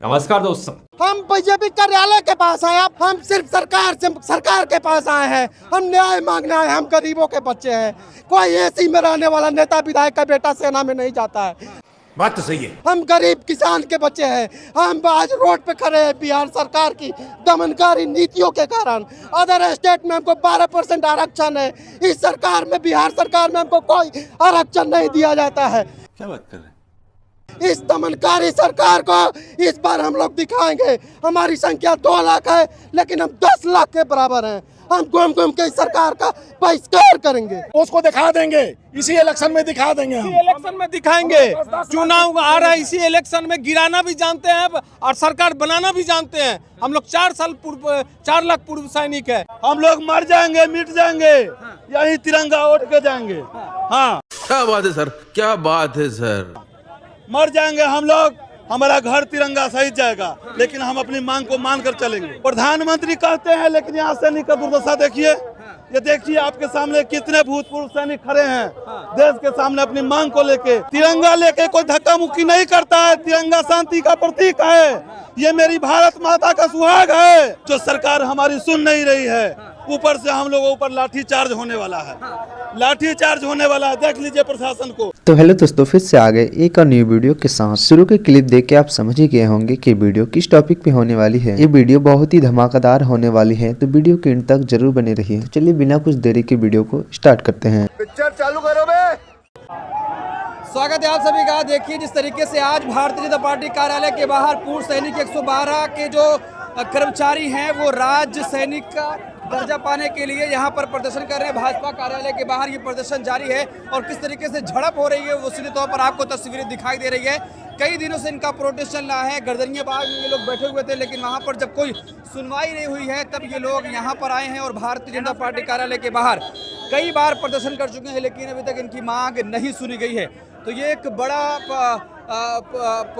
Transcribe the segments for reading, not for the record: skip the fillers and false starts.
नमस्कार दोस्तों, हम बीजेपी कार्यालय के पास आए। अब हम सिर्फ सरकार के पास आए हैं। हम न्याय मांगने आए हैं। हम गरीबों के बच्चे हैं। कोई एसी में रहने वाला नेता विधायक का बेटा सेना में नहीं जाता है। बात तो सही है। हम गरीब किसान के बच्चे हैं। हम आज रोड पे खड़े हैं बिहार सरकार की दमनकारी नीतियों के कारण। अदर स्टेट में हमको 12% आरक्षण है। इस सरकार में, बिहार सरकार में हमको कोई आरक्षण नहीं दिया जाता है। क्या बात कर रहे हैं? इस दमनकारी सरकार को इस बार हम लोग दिखाएंगे। हमारी संख्या 2 लाख है, लेकिन हम 10 लाख के बराबर हैं। हम घूम घूम के इस सरकार का बहिष्कार करेंगे। उसको दिखा देंगे, इसी इलेक्शन में दिखा देंगे। हम इलेक्शन में दिखाएंगे। चुनाव आ रहा है, इसी इलेक्शन में गिराना भी जानते हैं और सरकार बनाना भी जानते हैं। हम लोग 4 लाख पूर्व सैनिक है। हम लोग मर जाएंगे, मिट जाएंगे, यही तिरंगा ओढ़ के जाएंगे। हाँ, क्या बात है सर, क्या बात है सर। मर जाएंगे हम लोग, हमारा घर तिरंगा सहित जाएगा, लेकिन हम अपनी मांग को मानकर चलेंगे। प्रधानमंत्री कहते हैं, लेकिन यहाँ सैनिक का दुर्दशा देखिए। ये देखिए आपके सामने कितने भूतपूर्व सैनिक खड़े हैं देश के सामने अपनी मांग को लेके। तिरंगा लेके कोई धक्का मुक्की नहीं करता है। तिरंगा शांति का प्रतीक है। ये मेरी भारत माता का सुहाग है। जो सरकार हमारी सुन नहीं रही है, ऊपर से हम लोगों ऊपर लाठी चार्ज होने वाला है। लाठी चार्ज होने वाला है, देख लीजिए प्रशासन को। तो हेलो दोस्तों, फिर से आ गए एक और न्यू वीडियो के साथ। शुरू के क्लिप देख के आप समझ ही गए होंगे कि वीडियो किस टॉपिक पे होने वाली है। ये वीडियो बहुत ही धमाकेदार होने वाली है, तो वीडियो के अंत तक जरूर बने रहिए। तो चलिए बिना कुछ देरी के वीडियो को स्टार्ट करते हैं। पिक्चर चालू करो बे। स्वागत है आप सभी का। देखिए जिस तरीके से आज भारतीय जनता पार्टी कार्यालय के बाहर पूर्व सैनिक 112 के जो कर्मचारी हैं वो राज्य सैनिक का दर्जा पाने के लिए यहाँ पर प्रदर्शन कर रहे हैं। भाजपा कार्यालय के बाहर ये प्रदर्शन जारी है और किस तरीके से झड़प हो रही है वो सीधे तौर पर आपको तस्वीरें दिखाई दे रही है। कई दिनों से इनका प्रोटेस्ट चल रहा है। गर्दनिया बाग में ये लोग बैठे हुए थे, लेकिन वहाँ पर जब कोई सुनवाई नहीं हुई है तब ये लोग यहाँ पर आए हैं और भारतीय जनता पार्टी कार्यालय के बाहर कई बार प्रदर्शन कर चुके हैं, लेकिन अभी तक इनकी मांग नहीं सुनी गई है। तो ये एक बड़ा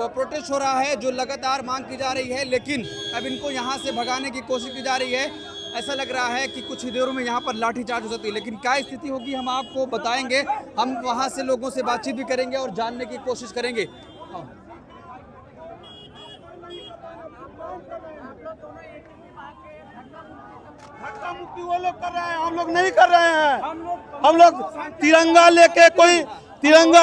प्रोटेस्ट हो रहा है जो लगातार मांग की जा रही है, लेकिन अब इनको यहाँ से भगाने की कोशिश की जा रही है। ऐसा लग रहा है कि कुछ ही देरों में यहाँ पर लाठीचार्ज हो सकती है, लेकिन क्या स्थिति होगी हम आपको बताएंगे। हम वहाँ से लोगों से बातचीत भी करेंगे और जानने की कोशिश करेंगे। धक्का मुक्की वो लोग कर रहे हैं, हम लोग नहीं कर रहे हैं। हम लोग तिरंगा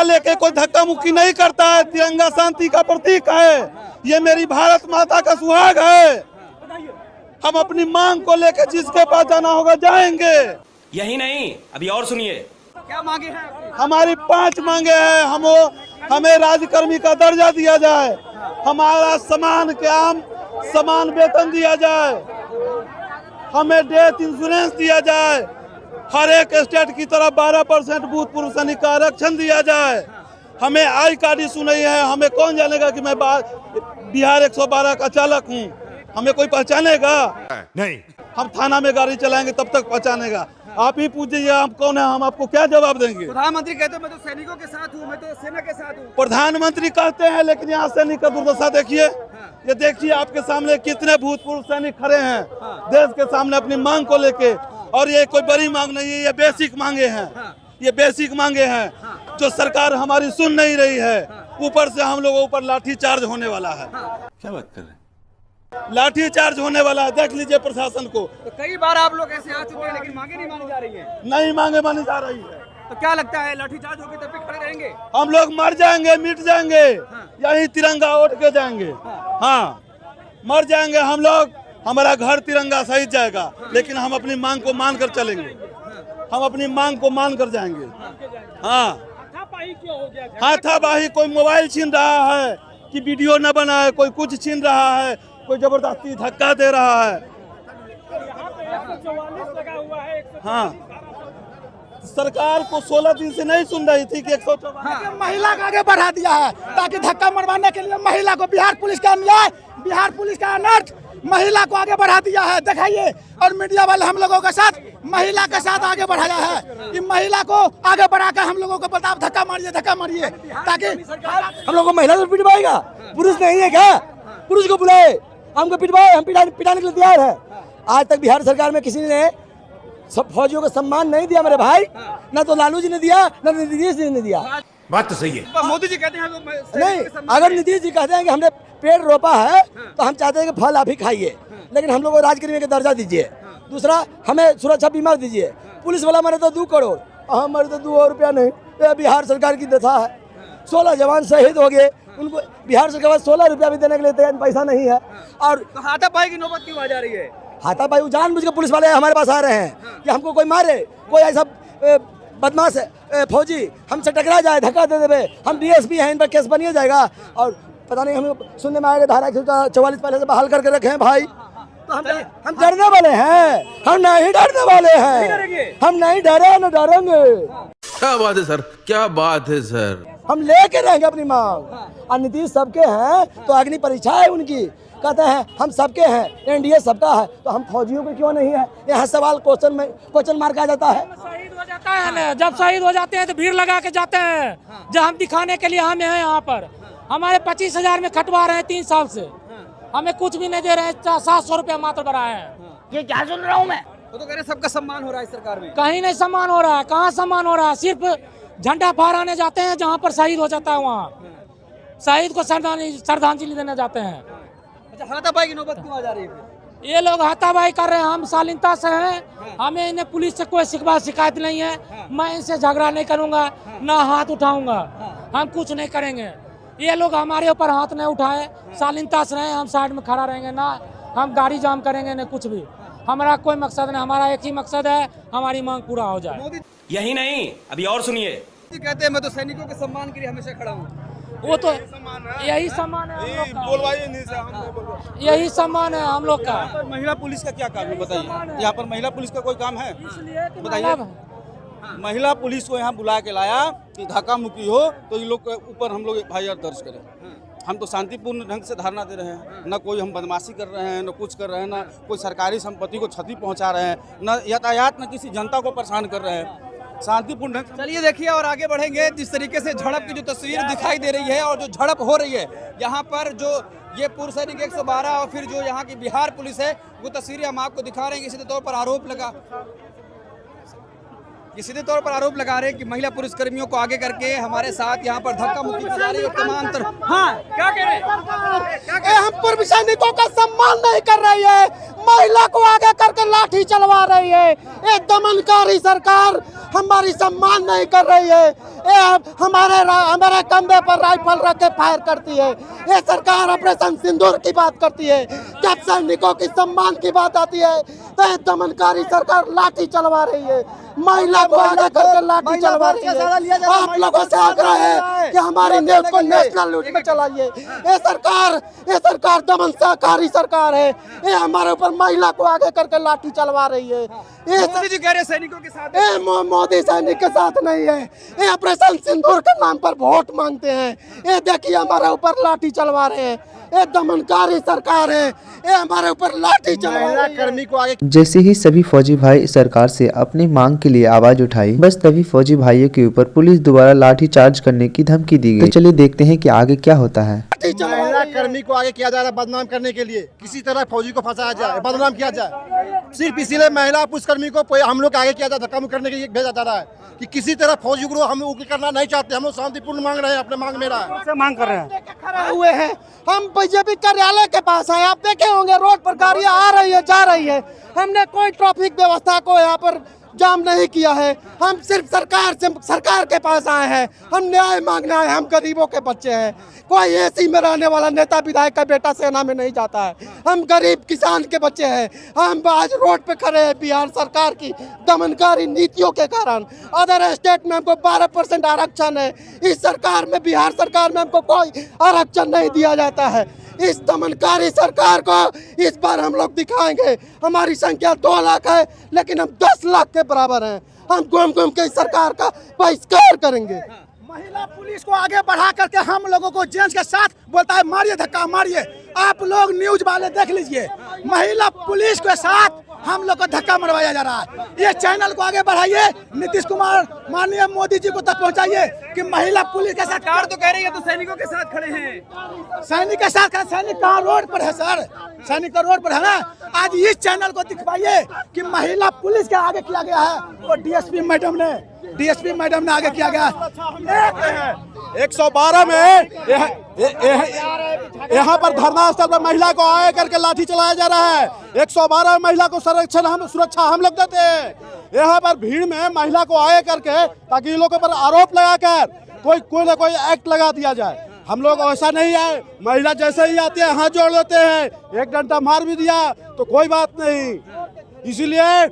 लेके कोई धक्का मुक्की नहीं करता है। तिरंगा शांति का प्रतीक है। ये मेरी भारत माता का सुहाग है। हम अपनी मांग को लेके जिसके पास जाना होगा जाएंगे। यही नहीं, अभी और सुनिए। क्या मांगे हैं आपकी? हमारी 5 मांगे हैं। हमें राज्यकर्मी का दर्जा दिया जाए, हमारा समान वेतन दिया जाए, हमें डेथ इंश्योरेंस दिया जाए, हर एक स्टेट की तरफ 12% भूतपूर्व सैनिक का आरक्षण दिया जाए। हमें आई कार्ड इशू नहीं है। हमें कौन जानेगा कि मैं बिहार 112 का चालक हूँ? हमें कोई पहचानेगा नहीं। हम थाना में गाड़ी चलाएंगे तब तक पहचानेगा। आप ही पूछिए हम कौन है, हम आपको क्या जवाब देंगे? प्रधानमंत्री कहते हैं मैं तो सैनिकों के साथ हूँ, मैं तो सेना के साथ हूँ। प्रधानमंत्री कहते हैं, लेकिन यहाँ सैनिक का दुर्दशा देखिए। ये देखिए आपके सामने कितने भूतपूर्व सैनिक खड़े हैं देश के सामने अपनी मांग को लेके। और ये कोई बड़ी मांग नहीं है, ये बेसिक मांगे हैं। ये बेसिक मांगे हैं जो सरकार हमारी सुन नहीं रही है। ऊपर से हम लोगों ऊपर लाठी चार्ज होने वाला है। क्या बात कर रहे हैं? लाठी चार्ज होने वाला है, देख लीजिए प्रशासन को। तो कई बार आप लोग ऐसे आ चुके हैं, लेकिन मांगे नहीं मानी जा रही है। नहीं मांगे मानी जा रही है। तो क्या लगता है लाठीचार्ज होगी तब भी खड़े रहेंगे? हम लोग मर जाएंगे, मिट जाएंगे, यही तिरंगा ओढ़ के जाएंगे। हाँ, मर जाएंगे हम लोग, हमारा घर तिरंगा सहित जाएगा, लेकिन हम अपनी मांग को मानकर चलेंगे। हम अपनी मांग को मानकर जाएंगे। हाँ, हाथापाई कोई मोबाइल छीन रहा है कि वीडियो न बनाए, कोई कुछ छीन रहा है, कोई जबरदस्ती धक्का दे रहा है। हाँ, सरकार को 16 दिन से नहीं सुन रही थी कि 114 महिला को आगे बढ़ा दिया है ताकि धक्का मरवाने के लिए महिला को बिहार पुलिस का अन्याय, बिहार पुलिस का अनर्थ, महिला को आगे बढ़ा दिया है। दिखाइए, और मीडिया वाले हम लोगों के साथ महिला के साथ आगे बढ़ाया है कि महिला को आगे बढ़ाकर हम लोगों को बताओ धक्का मारिए ताकि हम लोग को महिला तो पिटवाएगा, पुरुष नहीं है क्या? पुरुष को बुलाए, हमको पिटवाए, हम पिटाने के लिए तैयार है। आज तक बिहार सरकार में किसी ने सब फौजियों को सम्मान नहीं दिया मेरे भाई। ना तो लालू जी ने दिया, ना नीतीश जी ने दिया। बात तो सही है। पर मोदी जी कहते हैं तो नहीं, अगर नीतीश जी कहते हैं कि हमने पेड़ रोपा है तो हम चाहते हैं कि फल आप ही खाइए, लेकिन हम लोग को राजकीय का दर्जा दीजिए। दूसरा, हमें सुरक्षा बीमा दीजिए। पुलिस वाला मरे तो 2 करोड़, हम मरे तो 2 रुपया नहीं। ये बिहार सरकार की दशा है। 16 जवान शहीद हो गए, उनको बिहार सरकार में 16 रुपया भी देने के लिए तैयार पैसा नहीं है। और तो हाथापाई की नौबत क्यों आ जा रही है? हाथापाई जानबूझ के पुलिस वाले हमारे पास आ रहे हैं कि हमको कोई मारे, कोई ऐसा बदमाश फौजी हमसे टकरा जाए, धक्का दे देवे, हम डीएसपी हैं, इन पर केस बनिए जाएगा। और पता नहीं, हम सुनने में आएगा धारा 144 पहले से बहाल करके रखे हैं भाई। तो हम डरने वाले हैं? हम नहीं डरने वाले हैं, हम नहीं डरे न डरेंगे। क्या बात है सर, क्या बात है सर। हम लेके रहेंगे अपनी मांग। और नीतीश सबके हैं तो अग्नि परीक्षा है उनकी। कहते हैं हम सबके हैं, एनडीए सबका है, तो हम फौजियों के क्यों नहीं है? यहाँ सवाल क्वेश्चन मार्क आ जाता है। शहीद हो जाता है ना, जब शहीद हो जाते हैं तो भीड़ लगा के जाते हैं, जब हम दिखाने के लिए हम हैं यहाँ पर। हमारे 25,000 में खटवा रहे हैं 3 साल से, हमें कुछ भी नहीं दे रहे हैं। 700 रुपया मात्र बढ़ाए हैं। ये क्या सुन रहा हूँ मैं? वो तो कह रहे हैं सबका सम्मान हो रहा है सरकार में। कहीं नहीं सम्मान हो रहा है। कहाँ सम्मान हो रहा है? सिर्फ झंडा फहराने जाते हैं जहाँ पर शहीद हो जाता है, वहाँ शहीद को श्रद्धांजलि देने जाते हैं। अच्छा, हाथापाई की नौबत क्यों आ जा रही है? ये लोग हाथापाई कर रहे हैं। हम शालीनता से हैं, हमें इन्हें पुलिस से कोई शिकायत नहीं है। मैं इनसे झगड़ा नहीं करूंगा, ना हाथ उठाऊंगा, हम कुछ नहीं करेंगे। ये लोग हमारे ऊपर हाथ नहीं उठाए, शालीनता से रहे, हम साइड में खड़ा रहेंगे, ना हम गाड़ी जाम करेंगे, ना कुछ भी। हमारा कोई मकसद नहीं, हमारा एक ही मकसद है, हमारी मांग पूरा हो जाए। यही नहीं, अभी और सुनिए। कहते हैं मैं तो सैनिकों के सम्मान के लिए हमेशा खड़ा हूँ। वो तो यही सम्मान है हम लोग का, यही सम्मान है हम लोग का। महिला पुलिस का क्या काम है बताइए? यहाँ पर महिला पुलिस का कोई काम है बताइए? महिला पुलिस को यहाँ बुला के लाया कि धक्का मुक्की हो तो इन लोग के ऊपर हम लोग FIR दर्ज करें। हम तो शांतिपूर्ण ढंग से धरना दे रहे हैं, न कोई हम बदमाशी कर रहे हैं, न कुछ कर रहे हैं, न कोई सरकारी संपत्ति को क्षति पहुंचा रहे हैं, न यातायात, न किसी जनता को परेशान कर रहे हैं। शांतिपूर्ण ढंग से। चलिए देखिए और आगे बढ़ेंगे। जिस तरीके से झड़प की जो तस्वीर दिखाई दे रही है और जो झड़प हो रही है यहाँ पर, जो ये पूर्व सैनिक 112 और फिर जो यहाँ की बिहार पुलिस है, वो तस्वीरें हम आपको दिखा रहे हैं। सीधे तौर पर आरोप लगा रहे हैं कि महिला पुलिस कर्मियों को आगे करके हमारे साथ यहाँ पर धक्का मुक्की की जा रही है तमाम तरफ। हाँ, क्या कह रहे हैं? हम पूर्व सैनिकों का सम्मान नहीं कर रही है, महिला को आगे करके लाठी चलवा रही है। ये दमनकारी सरकार हमारी सम्मान नहीं कर रही है। ये हमारे कंधे पर राइफल रख के फायर करती है। ये सरकार ऑपरेशन सिंदूर की बात करती है। जब सैनिकों की सम्मान की बात आती है तो ये दमनकारी सरकार लाठी चलवा रही है, महिला को आगे करके लाठी चलवा रही है। आप लोगों से आग्रह है कि हमारी न्यूज को नेशनल न्यूज में चलाइए। ये सरकार दमनकारी सरकार है। ये हमारे ऊपर महिला को आगे करके लाठी चलवा रही है। मोदी जी कह रहे हैं सैनिकों के साथ है। मोदी सैनिक के साथ नहीं है। ये ऑपरेशन सिंदूर के नाम पर वोट मांगते हैं। ये देखिए हमारे ऊपर लाठी चलवा रहे हैं। ये दमनकारी सरकार है, ये हमारे ऊपर लाठी चलवा रही है। कर्मी को आगे। जैसे ही सभी फौजी भाई सरकार से अपनी मांग के लिए आवाज उठाई, बस तभी फौजी भाइयों के ऊपर पुलिस दोबारा लाठी चार्ज करने की धमकी दी गई। तो चलिए देखते हैं कि आगे क्या होता है। महिला कर्मी को आगे किया जा रहा है बदनाम करने के लिए, किसी तरह फौजी को फंसाया जाए, बदनाम किया जाए। सिर्फ इसीलिए महिला पुलिसकर्मी को हम लोग आगे किया जाए, धक्का मुक्की करने के लिए भेजा जा रहा है कि किसी तरह फौजी को हम लोग करना नहीं चाहते। हम लोग शांतिपूर्ण मांग रहे हैं, अपने मांग में मांग कर रहे हैं। खड़े हुए हैं हम बीजेपी कार्यालय के पास हैं। आप देखे होंगे रोड पर गाड़ियां आ रही है, जा रही है। हमने कोई ट्रैफिक व्यवस्था को यहाँ पर जाम नहीं किया है। हम सिर्फ सरकार के पास आए हैं। हम न्याय मांगने आए। हम गरीबों के बच्चे हैं। कोई एसी में रहने वाला नेता विधायक का बेटा सेना में नहीं जाता है। हम गरीब किसान के बच्चे हैं। हम आज रोड पे खड़े हैं बिहार सरकार की दमनकारी नीतियों के कारण। अदर स्टेट में हमको 12% आरक्षण है, इस सरकार में, बिहार सरकार में हमको कोई आरक्षण नहीं दिया जाता है। इस दमनकारी सरकार को इस बार हम लोग दिखाएंगे। हमारी संख्या 2 लाख है, लेकिन हम 10 लाख के बराबर हैं। हम घूम घूम के इस सरकार का बहिष्कार करेंगे। महिला पुलिस को आगे बढ़ा करके हम लोगों को जेंट्स के साथ बोलता है मारिए, धक्का मारिए। आप लोग न्यूज वाले देख लीजिए, महिला पुलिस के साथ हम लोग को धक्का मरवाया जा रहा है। ये चैनल को आगे बढ़ाइए, नीतीश कुमार माननीय मोदी जी को तक पहुंचाइए कि महिला पुलिस के साथ। सरकार तो कह रही है तो सैनिकों के साथ खड़े हैं। सैनिक के साथ सैनिक कहाँ रोड पर है सर? सैनिक का रोड पर है ना। आज इस चैनल को दिखवाइए कि महिला पुलिस के आगे किया गया है। और DSP मैडम ने डीएसपी मैडम ने आगे किया गया। 112 में यहाँ पर धरना स्थल पर महिला को आए करके लाठी चलाया जा रहा है। 112 महिला को सुरक्षा हम लोग देते हैं। यहाँ पर भीड़ में महिला को आए करके ताकि इन लोगों पर आरोप लगाकर कोई ना कोई एक्ट लगा दिया जाए। हम लोग ऐसा नहीं है, महिला जैसे ही आती है हाथ जोड़ लेते हैं, एक डंडा मार भी दिया तो कोई बात नहीं। इसीलिए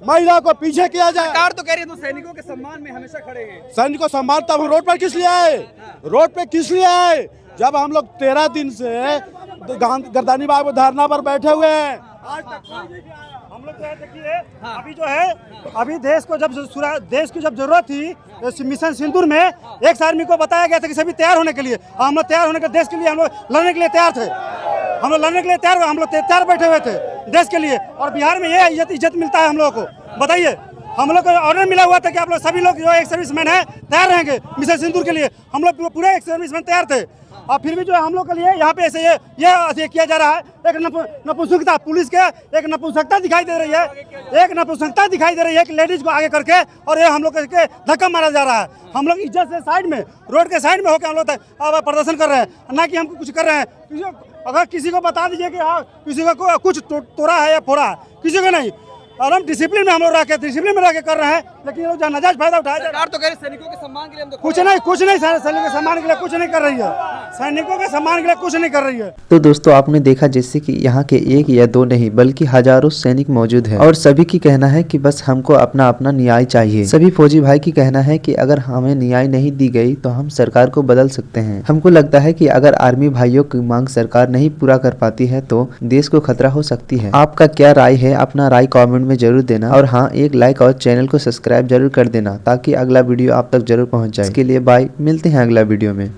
महिला को पीछे किया जाए। सरकार तो कह रही है तो सैनिकों के सम्मान में हमेशा खड़े हैं। सैनिकों सम्मान तब हम रोड पर किस लिए आए? रोड पे किस लिए आए? जब हम लोग 13 दिन से गर्दानी बाग में धरना पर बैठे हुए हैं। आज तक हम लोग देखिए अभी जो है अभी देश की जब जरूरत थी मिशन सिंदूर में एक आर्मी को बताया गया था कि सभी तैयार होने के लिए, हम लोग तैयार होने के देश के लिए हम लोग लड़ने के लिए तैयार थे। हम लोग लड़ने के लिए तैयार, हम लोग तैयार बैठे हुए थे देश के लिए। और बिहार में ये इज्जत मिलता है हम लोगों को। बताइए, हम लोग को ऑर्डर मिला हुआ था कि आप लोग सभी लोग जो एक सर्विसमैन है तैयार रहेंगे मिशन सिंदूर के लिए। हम लोग पूरे एक सर्विसमैन तैयार थे और फिर भी जो है हम लोग के लिए यहाँ पे ऐसे ये किया जा रहा है। एक नपुंसकता, पुलिस के एक नपुंसकता दिखाई दे रही है, एक लेडीज को आगे करके और ये हम लोग के धक्का मारा जा रहा है। हम लोग इज्जत से साइड में, रोड के साइड में होकर हम लोग प्रदर्शन कर रहे हैं, ना कि हमको कुछ कर रहे हैं। अगर किसी को बता दीजिए कि हाँ किसी को कुछ तोड़ा है या फोड़ा है, किसी को नहीं। और हम डिसिप्लिन में डिसिप्लिन में रह के कर रहे हैं, लेकिन लोग नाजायज फायदा उठाया जा रहा है। सरकार तो कह रही है सैनिकों के सम्मान के लिए हम तो कुछ नहीं सैनिकों के सम्मान के लिए कुछ नहीं कर रही है। सैनिकों के सम्मान के लिए कुछ नहीं कर रही है। तो दोस्तों आपने देखा जैसे कि यहाँ के एक या दो नहीं बल्कि हजारों सैनिक मौजूद है और सभी की कहना है कि बस हमको अपना अपना न्याय चाहिए। सभी फौजी भाई की कहना है कि अगर हमें न्याय नहीं दी गई तो हम सरकार को बदल सकते हैं। हमको लगता है कि अगर आर्मी भाइयों की मांग सरकार नहीं पूरा कर पाती है तो देश को खतरा हो सकती है। आपका क्या राय है? अपना राय कॉमेंट में जरूर देना और हाँ एक लाइक और चैनल को सब्सक्राइब जरूर कर देना ताकि अगला वीडियो आप तक जरूर पहुंच जाए। इसके लिए बाय, मिलते हैं अगला वीडियो में।